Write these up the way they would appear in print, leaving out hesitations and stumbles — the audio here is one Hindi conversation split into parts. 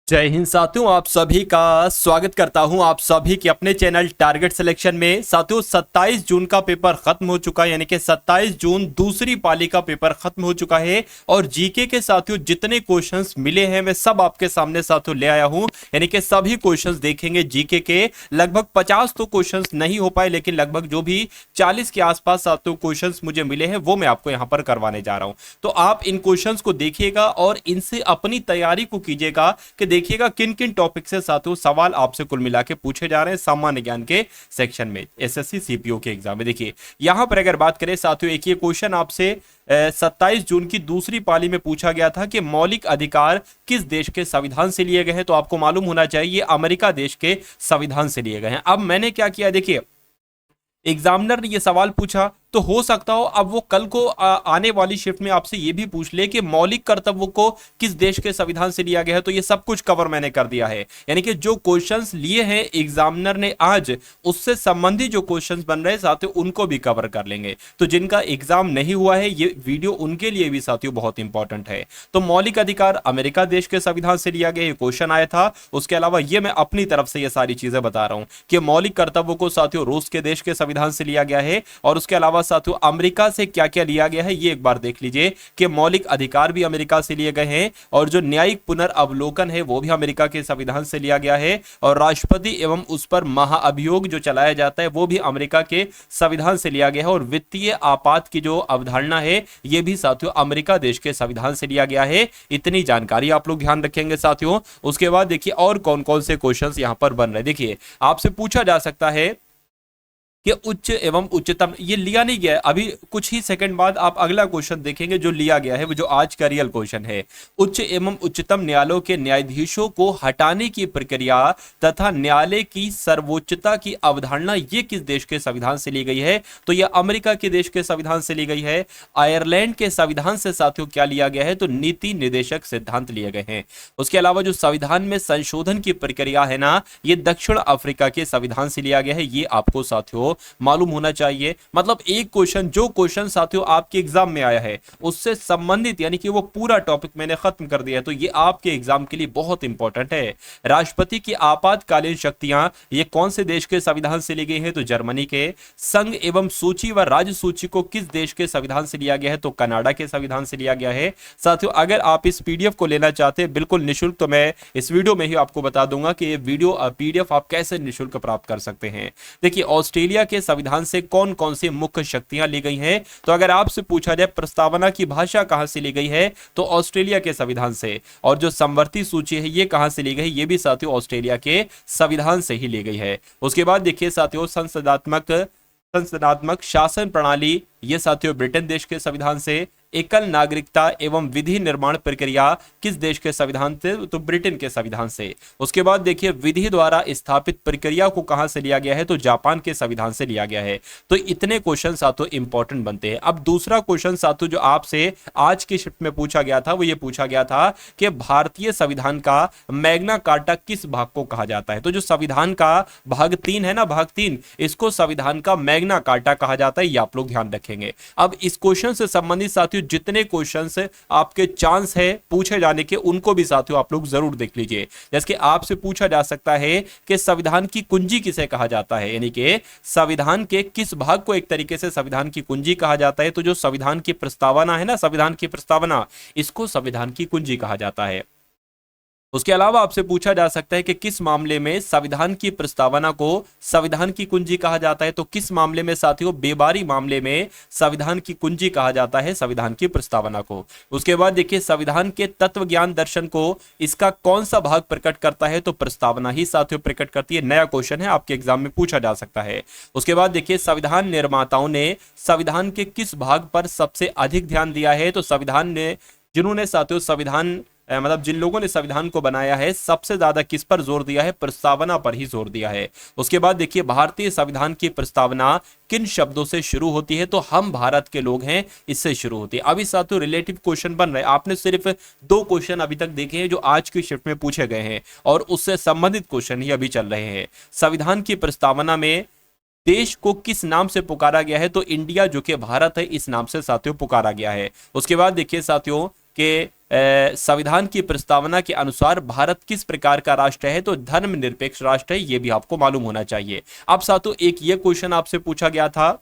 जय हिंद साथियों, आप सभी का स्वागत करता हूं आप सभी के अपने चैनल टारगेट सिलेक्शन में। साथियों 27 जून का पेपर खत्म हो चुका है, यानी कि 27 जून दूसरी पाली का पेपर खत्म हो चुका है। और जीके के साथियों जितने क्वेश्चंस मिले हैं मैं सब आपके सामने साथियों ले आया हूं, यानी कि सभी क्वेश्चंस देखेंगे जीके के। लगभग 50 तो क्वेश्चंस नहीं हो पाए, लेकिन लगभग जो भी 40 के आसपास साथियों क्वेश्चंस मुझे मिले हैं वो मैं आपको यहां पर करवाने जा रहा हूं। तो आप इन क्वेश्चंस को देखिएगा और इनसे अपनी तैयारी को कीजिएगा कि देखिएगा किन किन टॉपिक से साथियों सवाल आपसे कुल मिला के पूछे जा रहे हैं सामान्य ज्ञान के सेक्शन में, एसएससी सीपीओ के एग्जाम में। देखिए यहां पर अगर बात करें साथियों, एक ये क्वेश्चन आपसे 27 जून की दूसरी पाली में पूछा गया था कि मौलिक अधिकार किस देश के संविधान से लिए गए हैं। तो आपको मालूम होना चाहिए अमेरिका देश के संविधान से लिए गए हैं। अब मैंने क्या किया, देखिए एग्जामिनर ने यह सवाल पूछा तो हो सकता हो अब वो कल को आने वाली शिफ्ट में आपसे ये भी पूछ ले कि मौलिक कर्तव्यों को किस देश के संविधान से लिया गया है। तो ये सब कुछ कवर मैंने कर दिया है, यानी कि जो क्वेश्चंस लिए हैं एग्जामिनर ने आज, उससे संबंधित जो क्वेश्चंस बन रहे हैं साथियों उनको भी कवर कर लेंगे। तो जिनका एग्जाम नहीं हुआ है ये वीडियो उनके लिए भी साथियों बहुत इंपॉर्टेंट है। तो मौलिक अधिकार अमेरिका देश के संविधान से लिया गया, ये क्वेश्चन आया था। उसके अलावा ये मैं अपनी तरफ से ये सारी चीजें बता रहा हूं कि मौलिक कर्तव्यों को साथियों रूस के देश के संविधान से लिया गया है। और उसके अलावा साथियों अमेरिका से क्या क्या लिया गया है ये एक बार देख लीजिए कि मौलिक अधिकार भी अमेरिका से लिए गए हैं, और जो न्यायिक पुनर्अवलोकन है वो भी अमेरिका के संविधान से लिया गया है, और राष्ट्रपति एवं उस पर महाअभियोग जो चलाया जाता है वो भी अमेरिका के संविधान से लिया गया है, और वित्तीय आपात की जो अवधारणा है ये भी साथियों अमेरिका देश के संविधान से लिया गया है। इतनी जानकारी आप लोग ध्यान रखेंगे साथियों। उसके बाद देखिए और कौन कौन से क्वेश्चंस यहां पर बन रहे हैं। देखिए आपसे पूछा जा सकता है कि उच्च एवं उच्चतम, ये लिया नहीं गया है। अभी कुछ ही सेकंड बाद आप अगला क्वेश्चन देखेंगे जो लिया गया है, वो जो आज का रियल क्वेश्चन है। उच्च एवं उच्चतम न्यायालयों के न्यायाधीशों को हटाने की प्रक्रिया तथा न्यायालय की सर्वोच्चता की अवधारणा ये किस देश के संविधान से ली गई है। तो यह अमेरिका के देश के संविधान से ली गई है। आयरलैंड के संविधान से साथियों क्या लिया गया है, तो नीति निर्देशक सिद्धांत लिए गए हैं। उसके अलावा जो संविधान में संशोधन की प्रक्रिया है ना, ये दक्षिण अफ्रीका के संविधान से लिया गया है। ये आपको साथियों मालूम होना चाहिए। मतलब एक क्वेश्चन, जो क्वेश्चन साथियों आपके एग्जाम में आया है उससे संबंधित, यानी कि वो पूरा टॉपिक मैंने खत्म कर दिया है, तो ये आपके एग्जाम के लिए बहुत इंपॉर्टेंट है। राष्ट्रपति की आपातकालीन शक्तियां ये कौन से देश के संविधान से ली गई है, तो जर्मनी के। संघ एवं सूची व राज्य सूची को किस देश के संविधान से लिया गया है, तो कनाडा के संविधान से लिया गया है। साथियों अगर आप इस पीडीएफ को लेना चाहते हैं बिल्कुल निःशुल्क, तो मैं इस वीडियो में ही आपको बता दूंगा कि ये वीडियो पीडीएफ आप कैसे निःशुल्क प्राप्त कर सकते हैं। देखिए ऑस्ट्रेलिया के संविधान से कौन कौन सी मुख्य शक्तियां ली गई हैं, तो अगर आपसे पूछा जाए प्रस्तावना की भाषा कहां से ली गई है, तो ऑस्ट्रेलिया के संविधान से। और जो समवर्ती सूची है ये कहां से ली गई, ये भी साथियों ऑस्ट्रेलिया के संविधान से ही ली गई है। उसके बाद देखिए साथियों संसदात्मक शासन प्रणाली ये साथियों ब्रिटेन देश के संविधान से। एकल नागरिकता एवं विधि निर्माण प्रक्रिया किस देश के संविधान से, तो ब्रिटेन के संविधान से। उसके बाद देखिए विधि द्वारा स्थापित प्रक्रिया को कहां से लिया गया है, तो जापान के संविधान से लिया गया है। तो इतने क्वेश्चन साथियों इंपॉर्टेंट बनते हैं। अब दूसरा क्वेश्चन साथियों जो आपसे आज की शिफ्ट में पूछा गया था वो ये पूछा गया था कि भारतीय संविधान का मैग्ना कार्टा किस भाग को कहा जाता है। तो जो संविधान का भाग 3 है ना, भाग 3, इसको संविधान का मैग्ना कार्टा कहा जाता है। ये आप लोग ध्यान रखेंगे। अब इस क्वेश्चन से संबंधित साथियों जितने क्वेश्चंस आपके चांस है पूछे जाने के उनको भी साथियों आप लोग जरूर देख लीजिए। जैसे कि आपसे पूछा जा सकता है कि संविधान की कुंजी किसे कहा जाता है, यानी कि संविधान के किस भाग को एक तरीके से संविधान की कुंजी कहा जाता है। तो जो संविधान की प्रस्तावना है ना, संविधान की प्रस्तावना, इसको संविधान की कुंजी कहा जाता है। उसके अलावा आपसे पूछा जा सकता है कि किस मामले में संविधान की प्रस्तावना को संविधान की कुंजी कहा जाता है। तो किस मामले में साथियों, बेबारी मामले में संविधान की कुंजी कहा जाता है संविधान की प्रस्तावना को। उसके बाद देखिए संविधान के तत्व ज्ञान दर्शन को इसका कौन सा भाग प्रकट करता है, तो प्रस्तावना ही साथियों प्रकट करती है। नया क्वेश्चन है, आपके एग्जाम में पूछा जा सकता है। उसके बाद देखिए संविधान निर्माताओं ने संविधान के किस भाग पर सबसे अधिक ध्यान दिया है, तो संविधान ने, जिन्होंने साथियों संविधान मतलब जिन लोगों ने संविधान को बनाया है सबसे ज्यादा किस पर जोर दिया है, प्रस्तावना पर ही जोर दिया है। उसके बाद देखिए भारतीय संविधान की प्रस्तावना किन शब्दों से शुरू होती है, तो हम भारत के लोग हैं, इससे शुरू होती है। अभी साथियों रिलेटिव क्वेश्चन बन रहे हैं। आपने सिर्फ 2 क्वेश्चन अभी तक देखे हैं जो आज की शिफ्ट में पूछे गए हैं, और उससे संबंधित क्वेश्चन ही अभी चल रहे हैं। संविधान की प्रस्तावना में देश को किस नाम से पुकारा गया है, तो इंडिया जो कि भारत है इस नाम से साथियों पुकारा गया है। उसके बाद देखिए साथियों कि संविधान की प्रस्तावना के अनुसार भारत किस प्रकार का राष्ट्र है, तो धर्मनिरपेक्ष राष्ट्र है, ये भी आपको मालूम होना चाहिए। अब साथियों एक ये क्वेश्चन आपसे पूछा गया था,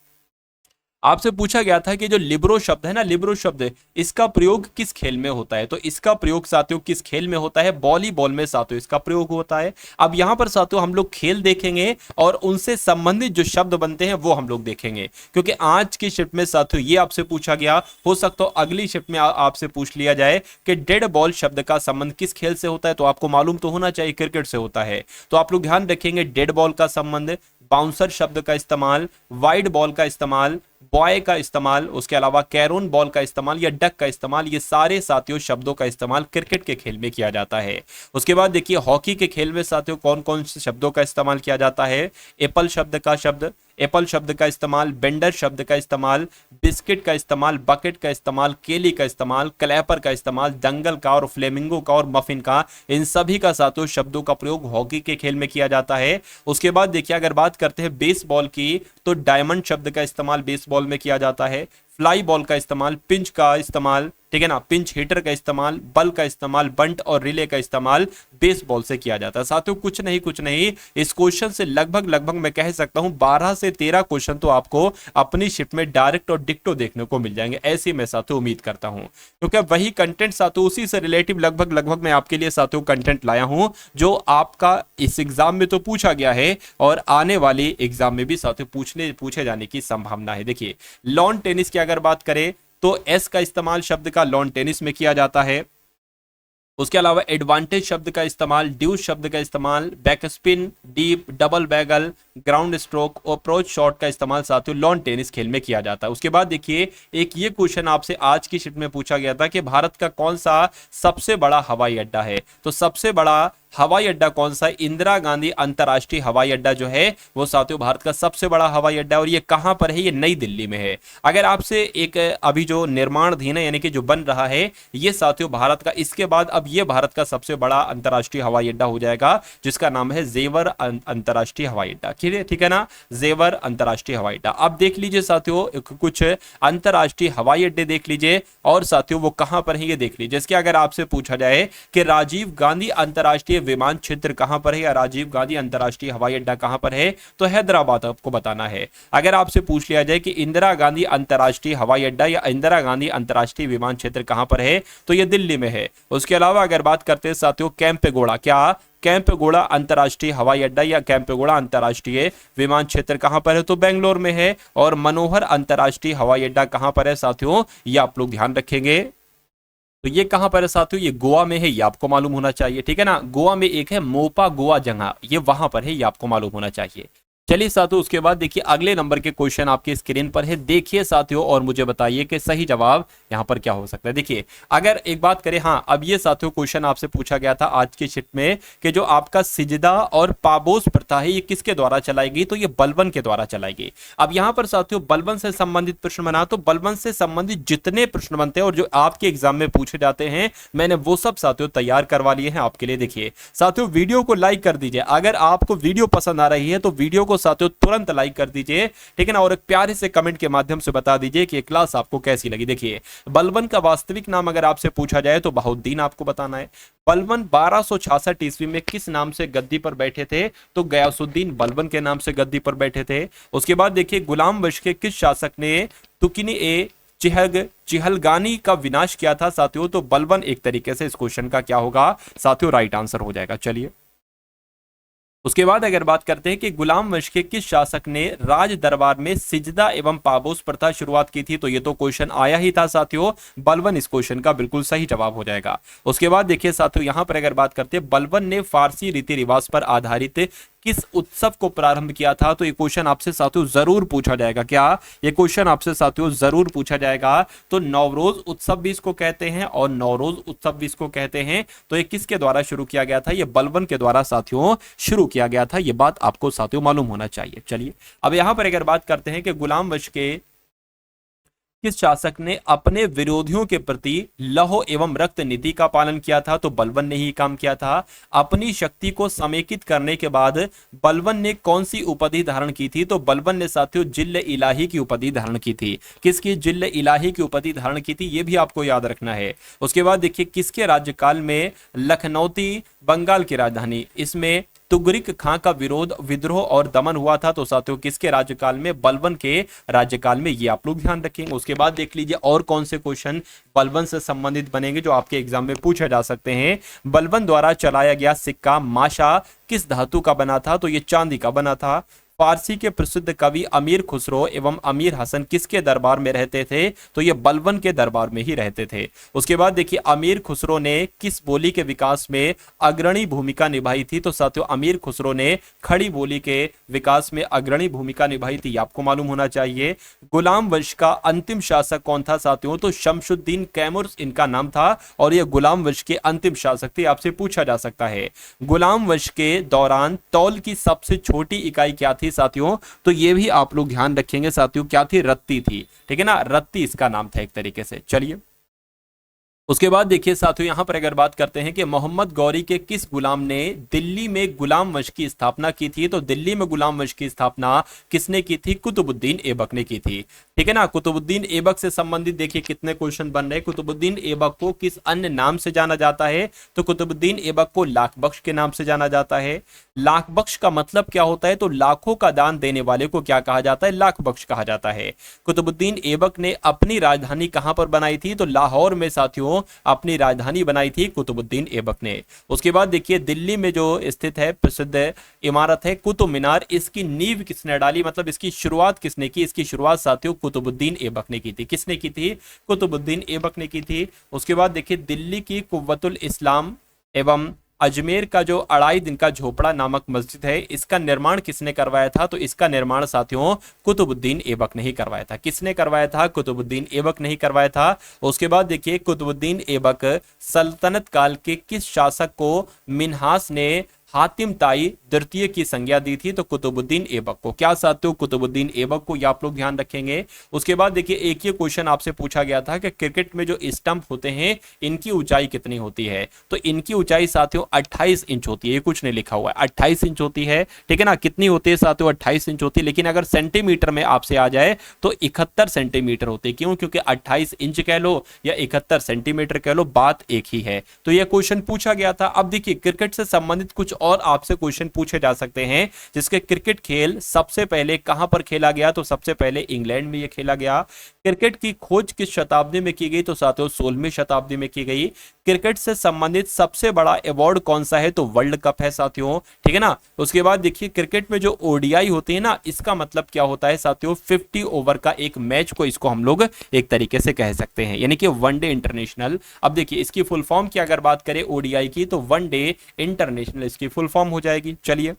आपसे पूछा गया था कि जो लिबरो शब्द है ना, लिबरो शब्द इसका प्रयोग किस खेल में होता है, तो इसका प्रयोग साथियों किस खेल में होता है, वॉलीबॉल में साथियों इसका प्रयोग होता है। अब यहां पर साथियों हम लोग खेल देखेंगे और उनसे संबंधित जो शब्द बनते हैं वो हम लोग देखेंगे, क्योंकि आज की शिफ्ट में साथियों ये आपसे पूछा गया, हो सकता है अगली शिफ्ट में आपसे पूछ लिया जाए कि डेड बॉल शब्द का संबंध किस खेल से होता है, तो आपको मालूम तो होना चाहिए क्रिकेट से होता है। तो आप लोग ध्यान रखेंगे डेड बॉल का संबंध, बाउंसर शब्द का इस्तेमाल, वाइड बॉल का इस्तेमाल, बॉय का इस्तेमाल, उसके अलावा कैरोन बॉल का इस्तेमाल या डक का इस्तेमाल, ये सारे साथियों शब्दों का इस्तेमाल क्रिकेट के खेल में किया जाता है। उसके बाद देखिए हॉकी के खेल में साथियों कौन कौन से शब्दों का इस्तेमाल किया जाता है, एप्पल शब्द का इस्तेमाल, बेंडर शब्द का इस्तेमाल, बिस्किट का इस्तेमाल, बकेट का इस्तेमाल, केली का इस्तेमाल, क्लैपर का इस्तेमाल, दंगल का और फ्लेमिंगो का और मफिन का, इन सभी का साथियों शब्दों का प्रयोग हॉकी के खेल में किया जाता है। उसके बाद देखिए अगर बात करते हैं बेसबॉल की, तो डायमंड शब्द का इस्तेमाल बेसबॉल में किया जाता है, फ्लाई बॉल का इस्तेमाल, पिंच का इस्तेमाल, ठीक है ना, पिंच हिटर का इस्तेमाल, बल का इस्तेमाल, बंट और रिले का इस्तेमाल बेसबॉल से किया जाता है। साथियों कुछ नहीं इस क्वेश्चन से लगभग मैं कह सकता हूं 12 से 13 क्वेश्चन तो आपको अपनी शिफ्ट में डायरेक्ट और डिक्टो देखने को मिल जाएंगे, ऐसी मैं साथियों उम्मीद करता हूं, क्योंकि वही कंटेंट साथियों उसी से रिलेटिव लगभग मैं आपके लिए साथियों कंटेंट लाया हूं जो आपका इस एग्जाम में तो पूछा गया है और आने वाली एग्जाम में भी साथियों पूछे जाने की संभावना है। देखिए लॉन टेनिस की अगर बात करें तो एस का इस्तेमाल शब्द का लॉन टेनिस में किया जाता है। उसके अलावा एडवांटेज शब्द का इस्तेमाल, ड्यूस शब्द का इस्तेमाल, back spin, deep, double bagel, ground stroke, approach shot का इस्तेमाल साथियों लॉन टेनिस खेल में किया जाता है। उसके बाद देखिए एक ये क्वेश्चन आपसे आज की शिफ्ट में पूछा गया था कि भारत का कौन सा सबसे बड़ा हवाई अड्डा है, तो सबसे बड़ा हवाई अड्डा कौन सा है, इंदिरा गांधी अंतरराष्ट्रीय हवाई अड्डा जो है वो साथियों भारत का सबसे बड़ा हवाई अड्डा, और ये कहां पर है, ये नई दिल्ली में है। अगर आपसे एक अभी जो निर्माणाधीन है यानी कि जो बन रहा है ये साथियों भारत का, इसके बाद अब ये भारत का सबसे बड़ा अंतरराष्ट्रीय हवाई अड्डा हो जाएगा जिसका नाम है जेवर अंतरराष्ट्रीय हवाई अड्डा, ठीक है ना, जेवर अंतरराष्ट्रीय हवाई अड्डा। अब देख लीजिए साथियों कुछ अंतरराष्ट्रीय हवाई अड्डे देख लीजिए और साथियों वो कहां पर है ये देख लीजिए। जैसे कि अगर आपसे पूछा जाए कि राजीव गांधी अंतरराष्ट्रीय विमान क्षेत्र कहां पर है या राजीव गांधी अंतरराष्ट्रीय हवाई अड्डा कहां पर है, तो हैदराबाद आपको बताना है। अगर आपसे पूछ लिया जाए कि इंदिरा गांधी अंतरराष्ट्रीय हवाई अड्डा या इंदिरा गांधी अंतरराष्ट्रीय विमान क्षेत्र कहां पर है, तो यह दिल्ली में है। उसके अलावा अगर बात करते हैं साथियों कैंपेगौड़ा, क्या कैंपेगौड़ा अंतरराष्ट्रीय हवाई अड्डा या कैंपेगौड़ा अंतरराष्ट्रीय विमान क्षेत्र कहां पर है, तो बेंगलोर में है। और मनोहर अंतरराष्ट्रीय हवाई अड्डा कहां पर है साथियों, ये आप लोग ध्यान रखेंगे, तो ये कहां पर है साथियों, ये गोवा में है, ये आपको मालूम होना चाहिए, ठीक है ना। गोवा में एक है मोपा गोवा जगह, ये वहां पर है, ये आपको मालूम होना चाहिए। चलिए साथियों उसके बाद देखिए अगले नंबर के क्वेश्चन आपके स्क्रीन पर है, देखिए साथियों और मुझे बताइए कि सही जवाब यहां पर क्या हो सकता है। देखिए अगर एक बात करें, हाँ अब ये साथियों क्वेश्चन आपसे पूछा गया था आज की शिफ्ट में कि जो आपका सिजदा और पाबोस प्रथा है ये किसके द्वारा चलाएगी, तो ये बलबन के द्वारा चलाएगी। अब यहां पर साथियों बलबन से संबंधित प्रश्न बना, तो बलबन से संबंधित जितने प्रश्न बनते हैं और जो आपके एग्जाम में पूछे जाते हैं मैंने वो सब साथियों तैयार करवा लिए हैं आपके लिए। देखिए साथियों वीडियो को लाइक कर दीजिए, अगर आपको वीडियो पसंद आ रही है तो वीडियो को साथियों तुरंत लाइक कर दीजिए, ठीक है ना, और एक प्यारे से कमेंट के माध्यम से बता दीजिए कि ये क्लास आपको कैसी लगी। देखिए बलबन का वास्तविक नाम अगर आपसे पूछा जाए तो बहाउद्दीन आपको बताना है। बलबन 1266 ईस्वी में किस नाम से गद्दी पर बैठे थे, तो गयासुद्दीन बलबन के नाम से गद्दी पर बैठे थे। उसके बाद देखिए गुलाम वंश के किस शासक ने तुकिनी ए चिहलगानी का विनाश किया था साथियों, तो बलबन एक तरीके से इस क्वेश्चन का क्या होगा साथियों राइट आंसर हो जाएगा। चलिए उसके बाद अगर बात करते हैं कि गुलाम वंश के किस शासक ने राज दरबार में सिजदा एवं पाबोस प्रथा शुरुआत की थी, तो ये तो क्वेश्चन आया ही था साथियों, बलबन इस क्वेश्चन का बिल्कुल सही जवाब हो जाएगा। उसके बाद देखिए साथियों यहां पर अगर बात करते हैं बलबन ने फारसी रीति रिवाज पर आधारित किस उत्सव को प्रारंभ किया था, तो ये क्वेश्चन आपसे साथियों जरूर पूछा जाएगा। क्या ये क्वेश्चन आपसे साथियों जरूर पूछा जाएगा। तो नवरोज उत्सव भी इसको कहते हैं और नवरोज उत्सव भी इसको कहते हैं। तो ये किसके द्वारा शुरू किया गया था, ये बलबन के द्वारा साथियों शुरू किया गया था, ये बात आपको साथियों मालूम होना चाहिए। चलिए अब यहां पर अगर बात करते हैं कि गुलाम वंश के किस शासक ने अपने विरोधियों के प्रति लौह एवं रक्त नीति का पालन किया था? तो बलबन ने ही काम किया था। अपनी शक्ति को समेकित करने के बाद बलबन ने कौन सी उपाधि धारण की थी? तो बलबन ने साथियों जिल्ल इलाही की उपाधि धारण की थी। किसकी? जिल्ल इलाही की उपाधि धारण की थी, यह भी आपको याद रखना है। उसके बाद देखिए किसके राज्यकाल में लखनौती बंगाल की राजधानी, इसमें तुगरिक खां का विद्रोह और दमन हुआ था? तो साथियों किसके राज्यकाल में? बलबन के राज्यकाल में। ये आप लोग ध्यान रखेंगे। उसके बाद देख लीजिए और कौन से क्वेश्चन बलबन से संबंधित बनेंगे जो आपके एग्जाम में पूछे जा सकते हैं। बलबन द्वारा चलाया गया सिक्का माशा किस धातु का बना था? तो ये चांदी का बना था। फारसी के प्रसिद्ध कवि अमीर खुसरो एवं अमीर हसन किसके दरबार में रहते थे? तो ये बलबन के दरबार में ही रहते थे। उसके बाद देखिए अमीर खुसरो ने किस बोली के विकास में अग्रणी भूमिका निभाई थी? तो साथियों अमीर खुसरो ने खड़ी बोली के विकास में अग्रणी भूमिका निभाई थी, आपको मालूम होना चाहिए। गुलाम वंश का अंतिम शासक कौन था साथियों? तो शमशुद्दीन कैमूर इनका नाम था और यह गुलाम वंश के अंतिम शासक थे, आपसे पूछा जा सकता है। गुलाम वंश के दौरान तौल की सबसे छोटी इकाई क्या थी साथियों? तो ये भी आप लोग ध्यान रखेंगे साथियों, क्या थी? रत्ती थी, ठीक है ना, रत्ती इसका नाम था एक तरीके से। चलिए उसके बाद देखिए साथियों यहां पर अगर बात करते हैं कि मोहम्मद गौरी के किस गुलाम ने दिल्ली में गुलाम वंश की स्थापना की थी? तो दिल्ली में गुलाम वंश की स्थापना किसने की थी? कुतुबुद्दीन ऐबक ने की थी, ठीक है ना। कुतुबुद्दीन ऐबक से संबंधित देखिए कितने क्वेश्चन बन रहे हैं। कुतुबुद्दीन ऐबक को किस अन्य नाम से जाना जाता है? तो कुतुबुद्दीन ऐबक को लाख बख्श के नाम से जाना जाता है। लाख बख्श का मतलब क्या होता है? तो लाखों का दान देने वाले को क्या कहा जाता है? लाख बख्श कहा जाता है। कुतुबुद्दीन ऐबक ने अपनी राजधानी कहां पर बनाई थी? तो लाहौर में साथियों अपनी राजधानी बनाई थी कुतुबुद्दीन ऐबक ने। उसके बाद देखिए दिल्ली में जो स्थित है प्रसिद्ध इमारत है कुतुब मीनार, इसकी नींव किसने डाली, मतलब इसकी शुरुआत किसने की? इसकी शुरुआत साथियों कुतुबुद्दीन ऐबक ने की थी। किसने की थी? कुतुबुद्दीन ऐबक ने की थी। उसके बाद देखिए दिल्ली की कुव्वतुल इस्लाम एवं अजमेर का जो अढ़ाई दिन का झोपड़ा नामक मस्जिद है, इसका निर्माण किसने करवाया था? तो इसका निर्माण साथियों कुतुबुद्दीन ऐबक ने ही करवाया था। किसने करवाया था? कुतुबुद्दीन ऐबक ने ही करवाया था। उसके बाद देखिए कुतुबुद्दीन ऐबक सल्तनत काल के किस शासक को मिन्हास ने हातिम ताई द्वितीय की संज्ञा दी थी? तो कुतुबुद्दीन ऐबक को। क्या साथियों? कुतुबुद्दीन ऐबक को, ये आप लोग ध्यान रखेंगे। उसके बाद देखिए एक ये क्वेश्चन आपसे पूछा गया था कि क्रिकेट में जो स्टंप होते हैं इनकी ऊंचाई कितनी होती है? तो इनकी ऊंचाई साथियों 28 इंच होती है। ये कुछ नहीं लिखा हुआ है, 28 इंच होती है, ठीक है ना। कितनी होती है साथियों? 28 इंच होती है। लेकिन अगर सेंटीमीटर में आपसे आ जाए तो 71 सेंटीमीटर होते हैं। क्यों? क्योंकि 28 इंच कह लो या 71 सेंटीमीटर कह लो, बात एक ही है। तो यह क्वेश्चन पूछा गया था। अब देखिए क्रिकेट से संबंधित कुछ और आपसे क्वेश्चन पूछे जा सकते हैं, जिसके क्रिकेट खेल सबसे पहले कहां पर खेला गया? तो सबसे पहले इंग्लैंड में यह खेला गया। क्रिकेट की खोज किस शताब्दी में की गई? तो साथियों 16वीं शताब्दी में की गई। क्रिकेट से संबंधित सबसे बड़ा अवार्ड कौन सा है? तो वर्ल्ड कप है साथियों, ठीक है ना। उसके बाद देखिए क्रिकेट में जो ओडीआई होती है ना, इसका मतलब क्या होता है साथियों? 50 ओवर का एक मैच को इसको हम लोग एक तरीके से कह सकते हैं, यानी कि वनडे इंटरनेशनल। अब देखिए इसकी फुल फॉर्म की अगर बात करें ओडीआई की, तो वनडे इंटरनेशनल इसकी फुल फॉर्म हो जाएगी। चलिए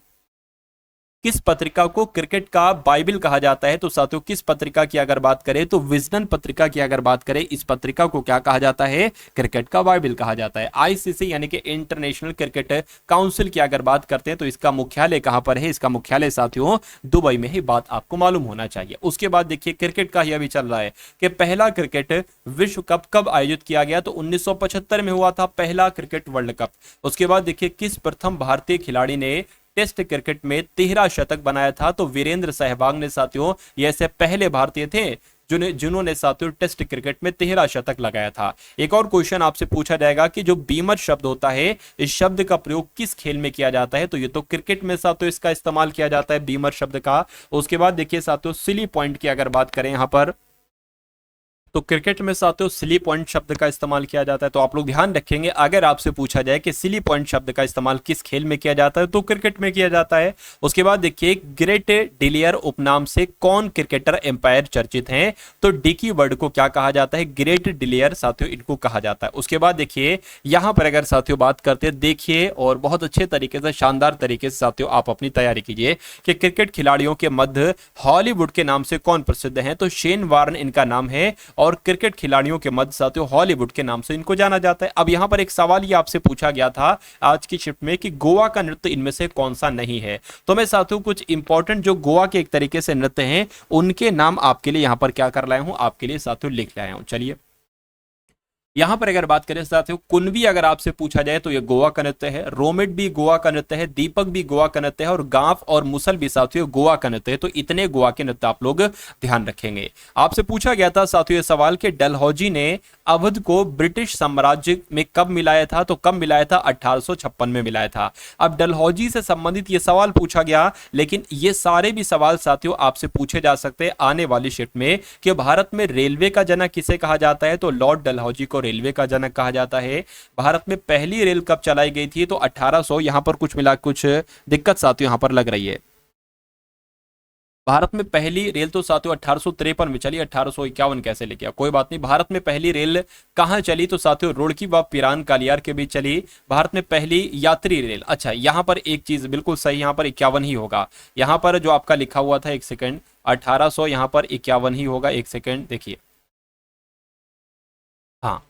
किस पत्रिका को क्रिकेट का बाइबल कहा जाता है? तो साथियों किस पत्रिका की अगर बात करें तो विजडन पत्रिका की अगर बात करें, इस पत्रिका को क्या कहा जाता है? क्रिकेट का बाइबल कहा जाता है। आईसीसी यानी कि इंटरनेशनल क्रिकेट काउंसिल की अगर बात करते हैं तो इसका मुख्यालय कहां पर है? इसका मुख्यालय साथियों दुबई में ही, बात आपको मालूम होना चाहिए। उसके बाद देखिए क्रिकेट का यह भी चल रहा है कि पहला क्रिकेट विश्व कप कब आयोजित किया गया? तो 1975 में हुआ था पहला क्रिकेट वर्ल्ड कप। उसके बाद देखिए किस प्रथम भारतीय खिलाड़ी ने टेस्ट क्रिकेट में 13 शतक बनाया था? तो वीरेंद्र सहवाग ने साथियों, ये ऐसे पहले भारतीय थे जिन्होंने साथियों टेस्ट क्रिकेट में 13 शतक लगाया था। एक और क्वेश्चन आपसे पूछा जाएगा कि जो बीमर शब्द होता है, इस शब्द का प्रयोग किस खेल में किया जाता है? तो ये तो क्रिकेट में साथियों इसका इस्तेमाल किया जाता है बीमर शब्द का। उसके बाद देखिए साथियों सिली पॉइंट की अगर बात करें यहां पर, तो क्रिकेट में साथियों सिली पॉइंट शब्द का इस्तेमाल किया जाता है। तो आप लोग ध्यान रखेंगे अगर आपसे पूछा जाए कि सिली पॉइंट शब्द का इस्तेमाल किस खेल में किया जाता है, तो क्रिकेट में किया जाता है। उसके बाद देखिए ग्रेट डिलियर उपनाम से कौन क्रिकेटर एम्पायर चर्चित हैं? तो डिकी वर्ड को क्या कहा जाता है? ग्रेट डिलियर साथियों इनको कहा जाता है। उसके बाद देखिए यहां पर अगर साथियों बात करते हैं, देखिए और बहुत अच्छे तरीके से शानदार तरीके से साथियों आप अपनी तैयारी कीजिए कि क्रिकेट खिलाड़ियों के मध्य हॉलीवुड के नाम से कौन प्रसिद्ध है? तो शेन वार्न इनका नाम है और क्रिकेट खिलाड़ियों के मध्य साथियों हॉलीवुड के नाम से इनको जाना जाता है। अब यहाँ पर एक सवाल ये आपसे पूछा गया था आज की शिफ्ट में कि गोवा का नृत्य इनमें से कौन सा नहीं है। तो मैं साथियों कुछ इंपॉर्टेंट जो गोवा के एक तरीके से नृत्य हैं उनके नाम आपके लिए यहाँ पर क्या कर लाया हूं, आपके लिए साथियों लिख लाया हूं। चलिए यहां पर अगर बात करें साथियों, कुनबी अगर आपसे पूछा जाए तो ये गोवा का नृत्य है, रोमिट भी गोवा का नृत्य है, दीपक भी गोवा का नृत्य है और गांव और मुसल भी साथियों गोवा का नृत्य है। तो इतने गोवा के नृत्य आप लोग ध्यान रखेंगे। आपसे पूछा गया था साथियों ये सवाल कि डलहौजी ने अवध को ब्रिटिश साम्राज्य में कब मिलाया था, तो कब मिलाया था, 1856 में मिलाया था। अब डलहौजी से संबंधित ये सवाल पूछा गया, लेकिन ये सारे भी सवाल साथियों आपसे पूछे जा सकते हैं आने वाली शिफ्ट में कि भारत में रेलवे का जनक किसे कहा जाता है, तो लॉर्ड डलहौजी को रेलवे का जनक कहा जाता है। भारत में पहली रेल कब चलाई गई थी, तो 1800, यहां पर कुछ मिला कुछ दिक्कत साथियों यहां पर लग रही है। भारत में पहली रेल तो साथियों 1853 में चली, 1851 कैसे लेके, कोई बात नहीं। भारत में पहली रेल कहां चली, तो साथियों रुड़की व पिरान कालियार के बीच चली। भारत में पहली यात्री रेल, अच्छा यहां पर एक चीज बिल्कुल सही, यहां पर 51 ही होगा। यहां पर जो आपका लिखा हुआ था, एक सेकंड, 1800 यहां पर 51 ही होगा। एक सेकंड देखिए, हाँ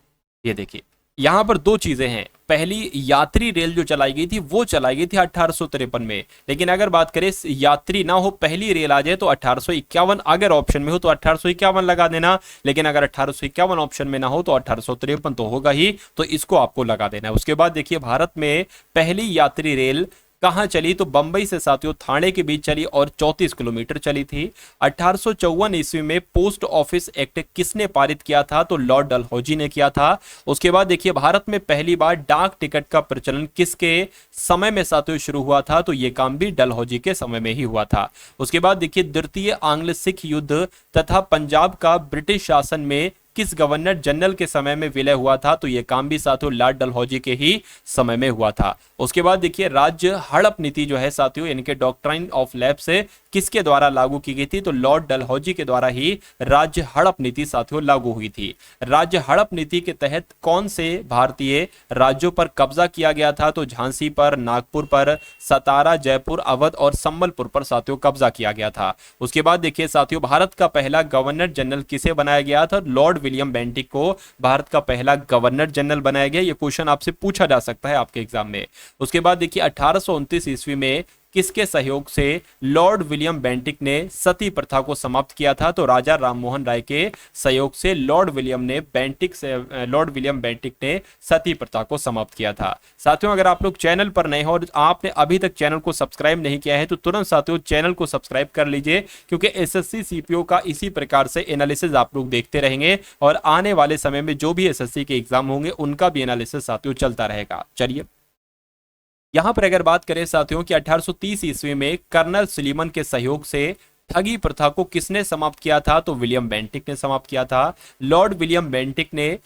ये देखिए यहां पर दो चीजें हैं। पहली यात्री रेल जो चलाई गई थी वो चलाई गई थी 1853 में, लेकिन अगर बात करें यात्री ना हो पहली रेल आ जाए तो 1851, अगर ऑप्शन में हो तो 1851 लगा देना, लेकिन अगर 1851 ऑप्शन में ना हो तो 1853 तो होगा ही, तो इसको आपको लगा देना है। उसके बाद देखिए भारत में पहली यात्री रेल कहां चली, तो बंबई से साथियों थाने के बीच चली और 34 किलोमीटर चली थी। 1854 ईस्वी में पोस्ट ऑफिस एक्ट किसने पारित किया था, तो लॉर्ड डलहौजी ने किया था। उसके बाद देखिए भारत में पहली बार डाक टिकट का प्रचलन किसके समय में साथियों शुरू हुआ था, तो यह काम भी डलहौजी के समय में ही हुआ था। उसके बाद देखिए द्वितीय आंग्ल सिख युद्ध तथा पंजाब का ब्रिटिश शासन में किस गवर्नर जनरल के समय में विलय हुआ था, तो यह काम भी साथियों लॉर्ड डलहौजी के ही समय में हुआ था। उसके बाद देखिए राज्य हड़प नीति जो है साथियों इनके डॉक्ट्राइन ऑफ लैप्स से किसके द्वारा लागू की गई थी, तो लॉर्ड डलहौजी के द्वारा ही राज्य हड़प नीति साथियों लागू हुई थी। राज्य हड़प नीति के तहत कौन से भारतीय राज्यों पर कब्जा किया गया था, तो झांसी पर, नागपुर पर, सतारा, जयपुर, अवध और संबलपुर पर साथियों कब्जा किया गया था। उसके बाद देखिए साथियों भारत का पहला गवर्नर जनरल किसे बनाया गया था, लॉर्ड विलियम बेंटिक को भारत का पहला गवर्नर जनरल बनाया गया। यह क्वेश्चन आपसे पूछा जा सकता है आपके एग्जाम में। उसके बाद देखिए 1829 ईस्वी में किसके सहयोग से लॉर्ड विलियम बेंटिक ने सती प्रथा को समाप्त किया था, तो राजा राममोहन राय के सहयोग से लॉर्ड विलियम बेंटिक ने सती प्रथा को समाप्त किया था। साथियों अगर आप लोग चैनल पर नए हो और आपने अभी तक चैनल को सब्सक्राइब नहीं किया है तो तुरंत साथियों चैनल को सब्सक्राइब कर लीजिए, क्योंकि एसएससी सीपीओ का इसी प्रकार से एनालिसिस आप लोग देखते रहेंगे और आने वाले समय में जो भी एसएससी के एग्जाम होंगे उनका भी एनालिसिस साथियों चलता रहेगा। चलिए यहां पर अगर बात करें साथियों कि 1830 ईस्वी में कर्नल सुलीमन के सहयोग से ठगी प्रथा को किसने समाप्त किया था, तो विलियम बेंटिक ने समाप्त किया था। लॉर्ड विलियम बेंटिक ने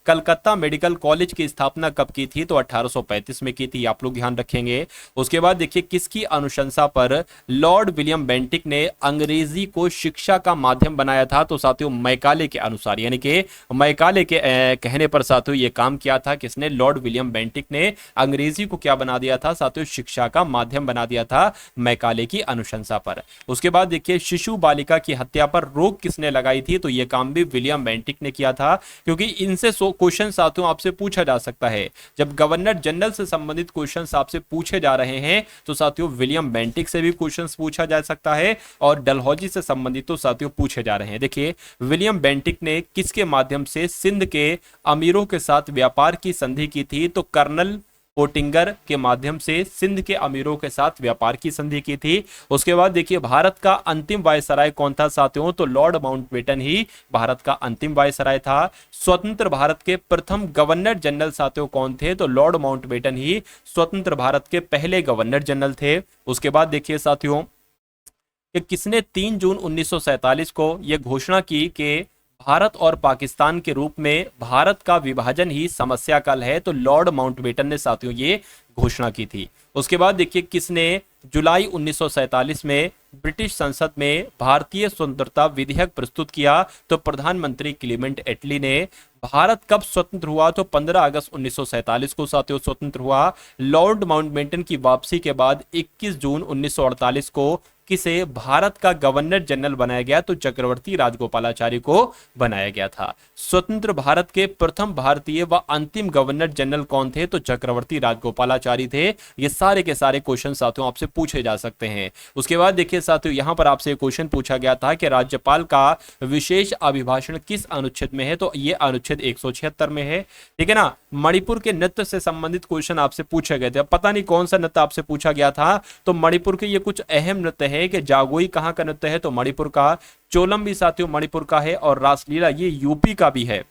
कलकत्ता मेडिकल कॉलेज की स्थापना कब की थी, तो 1835 में की थी, आप लोग ध्यान रखेंगे। उसके बाद देखिए किसकी अनुशंसा पर लॉर्ड विलियम बेंटिक ने अंग्रेजी को शिक्षा का माध्यम बनाया था, तो साथियों मैकाले के अनुसार, यानी कि मैकाले के कहने पर साथियों ये काम किया था किसने, लॉर्ड विलियम बेंटिक ने अंग्रेजी को क्या बना दिया था साथियों, शिक्षा का माध्यम बना दिया था मैकाले की अनुशंसा पर। उसके बाद देखिए शिशु बालिका की हत्या पर रोक किसने लगाई थी, तो यह काम भी विलियम बेंटिक ने किया था, क्योंकि इनसे क्वेश्चन साथियों आपसे पूछा जा सकता है। जब गवर्नर जनरल से संबंधित क्वेश्चंस आपसे पूछे जा रहे हैं तो साथियों विलियम बेंटिक से भी क्वेश्चंस पूछा जा सकता है और डलहौजी से संबंधित तो साथियों पूछे जा रहे हैं। देखिए विलियम बेंटिक ने किसके माध्यम से सिंध के अमीरों के साथ व्यापार की संधि की थी, तो कर्नल पोटिंगर के माध्यम से सिंध के अमीरों के साथ व्यापार की संधि की थी। उसके बाद देखिए भारत का अंतिम वायसराय कौन था साथियों, तो लॉर्ड माउंटबेटन ही भारत का अंतिम वायसराय था। स्वतंत्र भारत के प्रथम गवर्नर जनरल साथियों कौन थे, तो लॉर्ड माउंटबेटन ही स्वतंत्र भारत के पहले गवर्नर जनरल थे। उसके बाद देखिए साथियों कि किसने 3 जून 1947 को यह घोषणा की कि भारत और पाकिस्तान के रूप में भारत का विभाजन ही समस्या काल है, तो लॉर्ड माउंटबेटन ने साथियों ये घोषणा की थी। उसके बाद देखिए किसने जुलाई 1947 में ब्रिटिश संसद में भारतीय स्वतंत्रता विधेयक प्रस्तुत किया, तो प्रधानमंत्री क्लीमेंट एटली ने। भारत कब स्वतंत्र हुआ, तो 15 अगस्त 1947 को साथियों स्वतंत्र हुआ। लॉर्ड माउंटबेटन की वापसी के बाद 21 जून 1948 को किसे भारत का गवर्नर जनरल बनाया गया? तो चक्रवर्ती राजगोपालाचारी को बनाया गया था। स्वतंत्र भारत के प्रथम भारतीय व अंतिम गवर्नर जनरल कौन थे? तो चक्रवर्ती राजगोपालाचारी थे। ये सारे के सारे क्वेश्चन साथियों आपसे पूछे जा सकते हैं। उसके बाद देखिए साथियों, यहां पर आपसे क्वेश्चन पूछा गया था कि राज्यपाल का विशेष अभिभाषण किस अनुच्छेद में है? तो ये अनुच्छेद 176 में है। ठीक है ना। मणिपुर के नृत्य से संबंधित क्वेश्चन आपसे पूछे गए थे। अब पता नहीं कौन सा नृत्य आपसे पूछा गया था। तो मणिपुर के ये कुछ अहम नृत्य है कि जागोई कहां का नृत्य है? तो मणिपुर का। चोलम भी साथियों मणिपुर का है, और रासलीला ये यूपी का भी है।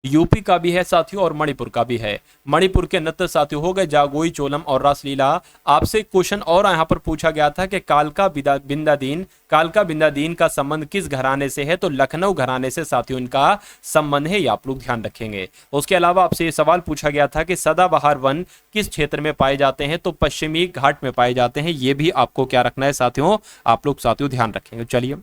यूपी का भी है साथियों और मणिपुर का भी है। मणिपुर के नृत्य साथियों हो गए जागोई, चोलम और रासलीला। आपसे क्वेश्चन और यहां पर पूछा गया था कि कालका बिंदादीन का संबंध किस घराने से है? तो लखनऊ घराने से साथियों इनका संबंध है, ये आप लोग ध्यान रखेंगे। उसके अलावा आपसे ये सवाल पूछा गया था कि सदाबहार वन किस क्षेत्र में पाए जाते हैं? तो पश्चिमी घाट में पाए जाते हैं। ये भी आपको क्या रखना है साथियों, आप लोग साथियों ध्यान रखेंगे। चलिए,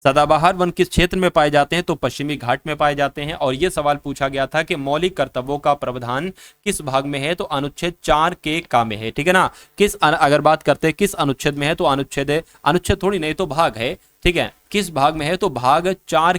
सदाबहार वन किस क्षेत्र में पाए जाते हैं? तो पश्चिमी घाट में पाए जाते हैं। और यह सवाल पूछा गया था कि मौलिक कर्तव्यों का प्रावधान किस भाग में है? तो अनुच्छेद 4 के का में है। ठीक है ना। अगर बात करते हैं किस अनुच्छेद में है, तो अनुच्छेद थोड़ी नहीं तो भाग है। ठीक है, किस भाग में है? तो भाग 4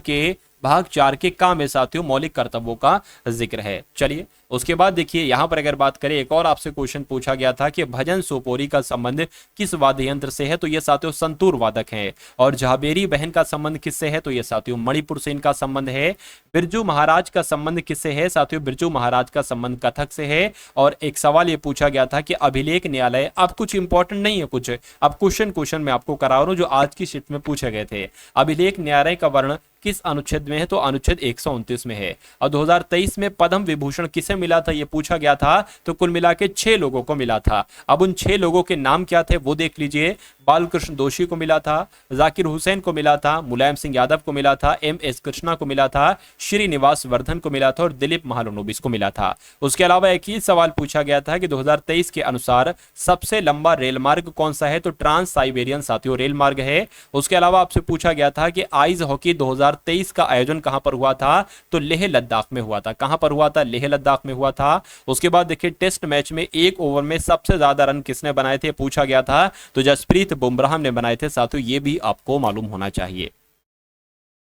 के का में साथियों मौलिक कर्तव्यों का जिक्र है। चलिए, उसके बाद देखिए यहां पर अगर बात करें, एक और आपसे क्वेश्चन पूछा गया था कि भजन सोपोरी का संबंध किस वाद्य यंत्र से है? तो ये साथियों संतूर वादक हैं। और झाबेरी बहन का संबंध किससे है? तो ये साथियों मणिपुर से इनका संबंध है। बिरजू महाराज का संबंध किससे है? साथियों बिरजू महाराज का संबंध कथक से है। और एक सवाल ये पूछा गया था कि अभिलेख न्यायालय, अब कुछ इंपॉर्टेंट नहीं है, कुछ अब क्वेश्चन में आपको करा रहा हूं जो आज की शिफ्ट में पूछे गए थे। अभिलेख न्यायालय का वर्ण किस अनुच्छेद में है? तो अनुच्छेद 129 में है। और 2023 में पद्म विभूषण किसे मिला था? ये पूछा गया था। तो कुल मिला के 6 लोगों को मिला था। अब उन 6 लोगों के नाम क्या थे वो देख लीजिए। बालकृष्ण दोषी को मिला था, जाकिर हुसैन को मिला था, मुलायम सिंह यादव को मिला था, MS कृष्णा को मिला था, श्रीनिवास वर्धन को मिला था और दिलीप महालनोबिस को मिला था। उसके अलावा एक ही सवाल पूछा गया था कि 2023 के अनुसार सबसे लंबा रेल मार्ग कौन सा है? तो ट्रांस साइबेरियन साथियों रेल मार्ग है। उसके अलावा आपसे पूछा गया था कि आइस हॉकी 2023 का आयोजन कहां पर हुआ था? तो लेह लद्दाख में हुआ था। कहां पर हुआ था? लेह लद्दाख में हुआ था। उसके बाद देखिए टेस्ट मैच में 1 ओवर में सबसे ज्यादा रन किसने बनाए थे पूछा गया था? तो जसप्रीत बुमराह ने बनाए थे साथियों, ये भी आपको मालूम होना चाहिए।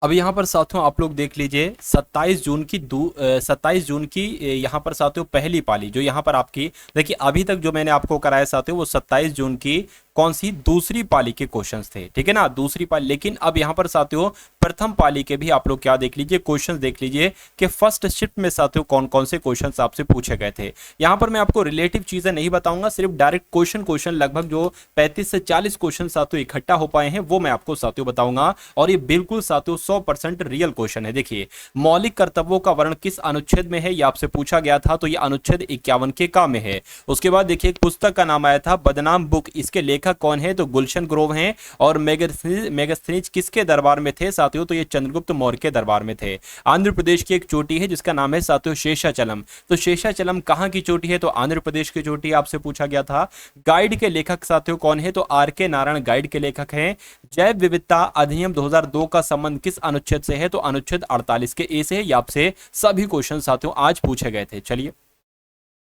अब यहाँ पर साथियों आप लोग देख लीजिए 27 जून की यहाँ पर साथियों पहली पाली जो यहाँ पर आपकी देखिए, अभी तक जो मैंने आपको कराया साथियों वो 27 जून की कौन सी दूसरी पाली के क्वेश्चंस थे। ठीक है ना, दूसरी पाली। लेकिन अब यहाँ पर साथियों प्रथम पाली के भी आप लोग क्या देख लीजिए, क्वेश्चंस देख लीजिए कि फर्स्ट शिफ्ट में साथियों कौन कौन से क्वेश्चंस आपसे पूछे गए थे। यहाँ पर मैं आपको रिलेटिव चीजें नहीं बताऊंगा, सिर्फ डायरेक्ट क्वेश्चन लगभग जो 35 से 40 क्वेश्चन साथियों इकट्ठा हो पाए हैं वो मैं आपको साथियों बताऊंगा। और ये बिल्कुल साथियों 100% रियल क्वेश्चन है। देखिए, मौलिक कर्तव्यों का वर्ण किस अनुच्छेद में है ये आपसे पूछा गया था, तो ये अनुच्छेद 51 के का में है। उसके बाद देखिए एक पुस्तक का नाम आया था बदनाम बुक, इसके लेखक कौन है? तो गुलशन ग्रोव हैं। और मेगास्थनीज किसके दरबार में थे साथियों? तो ये चंद्रगुप्त मौर्य के दरबार में थे। आंध्र प्रदेश की एक चोटी है जिसका नाम है साथियों शेषाचलम। तो शेषाचलम कहां की चोटी है? तो आंध्र प्रदेश की चोटी आपसे पूछा गया था। गाइड के लेखक साथियों कौन है? तो RK नारायण गाइड के लेखक हैं। जैव विविधता अधिनियम 2002 का संबंध किस अनुच्छेद से है? तो अनुच्छेद 48 के ए से है। ये आपसे सभी क्वेश्चन साथियों आज पूछे गए थे। चलिए,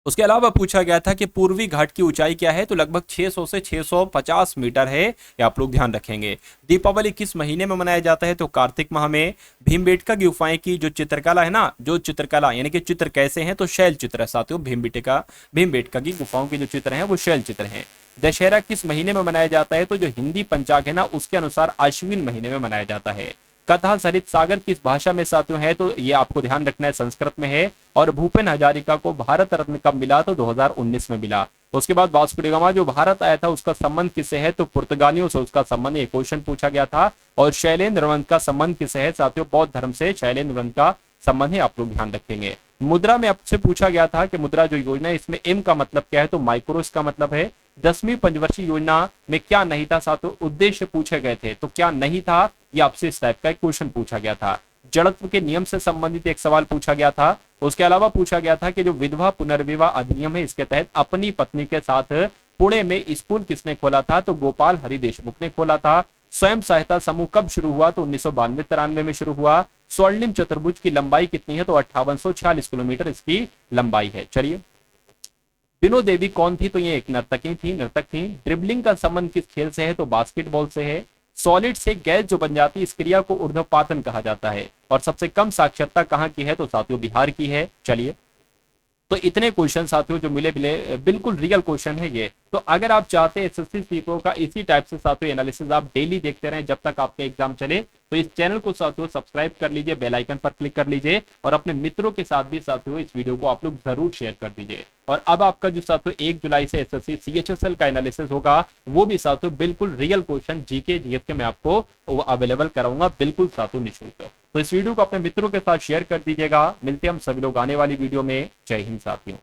उसके अलावा पूछा गया था कि पूर्वी घाट की ऊंचाई क्या है? तो लगभग 600 से 650 मीटर है, ये आप लोग ध्यान रखेंगे। दीपावली किस महीने में मनाया जाता है? तो कार्तिक माह में। भीमबेटका गुफाएं की जो चित्रकला है ना, जो चित्रकला यानी कि चित्र कैसे हैं? तो शैल चित्र है साथियों। भीमबेटका की गुफाओं के जो चित्र हैं वो शैल चित्र हैं। दशहरा किस महीने में मनाया जाता है? तो जो हिंदी पंचांग है ना उसके अनुसार आश्विन महीने में मनाया जाता है। कथा सरित सागर किस भाषा में साथियों है? तो ये आपको ध्यान रखना है, संस्कृत में है। और भूपेन हजारिका को भारत रत्न कब मिला? तो 2019 में मिला। उसके बाद वास्को डी गामा जो भारत आया था उसका संबंध किससे है? तो पुर्तगालियों से उसका संबंध, एक क्वेश्चन पूछा गया था। और शैलेंद्र वंश का संबंध किससे है साथियों? बौद्ध धर्म से शैलेंद्र वंश का संबंध है, आप लोग ध्यान रखेंगे। मुद्रा में आपसे पूछा गया था कि मुद्रा जो योजना है इसमें M का मतलब क्या है? तो माइक्रो इसका मतलब है। 10वीं पंचवर्षीय योजना में क्या नहीं था साथियों? उद्देश्य पूछे गए थे, तो क्या नहीं था ये आपसे इस टाइप का एक क्वेश्चन पूछा गया था। जड़त्व के नियम से संबंधित एक सवाल पूछा गया था। उसके अलावा पूछा गया था कि जो विधवा पुनर्विवाह अधिनियम है इसके तहत अपनी पत्नी के साथ पुणे में स्कूल किसने खोला था? तो गोपाल हरि देशमुख ने खोला था। स्वयं सहायता समूह कब शुरू हुआ? तो 1992-93 में शुरू हुआ। स्वर्णिम चतुर्भुज की लंबाई कितनी है? तो 5846 किलोमीटर इसकी लंबाई है। चलिए, बिनो देवी कौन थी? तो ये एक नर्तकी थी, नर्तक थी। ड्रिबलिंग का संबंध किस खेल से है? तो बास्केटबॉल से है। सॉलिड से गैस जो बन जाती है इस क्रिया को ऊर्ध्वपातन कहा जाता है। और सबसे कम साक्षरता कहाँ की है? तो साथियों बिहार की है। चलिए, तो इतने क्वेश्चन साथियों जो मिले मिले बिल्कुल रियल क्वेश्चन है ये। तो अगर आप चाहते हैं एसएससी सीपीओ का इसी टाइप से साथियों एनालिसिस आप डेली देखते रहें जब तक आपका एग्जाम चले, तो इस चैनल को साथियों सब्सक्राइब कर लीजिए, बेल आइकन पर क्लिक कर लीजिए और अपने मित्रों के साथ भी साथियों इस वीडियो को आप लोग जरूर शेयर कर दीजिए। और अब आपका जो साथियों 1 जुलाई से एसएससी सीएचएसएल का एनालिसिस होगा वो भी साथियों बिल्कुल रियल क्वेश्चन जीके जीएस के मैं आपको अवेलेबल कराऊंगा बिल्कुल साथियों निःशुल्क। तो इस वीडियो को अपने मित्रों के साथ शेयर कर दीजिएगा। मिलते हैं हम सभी लोग आने वाली वीडियो में। जय हिंद साथियों।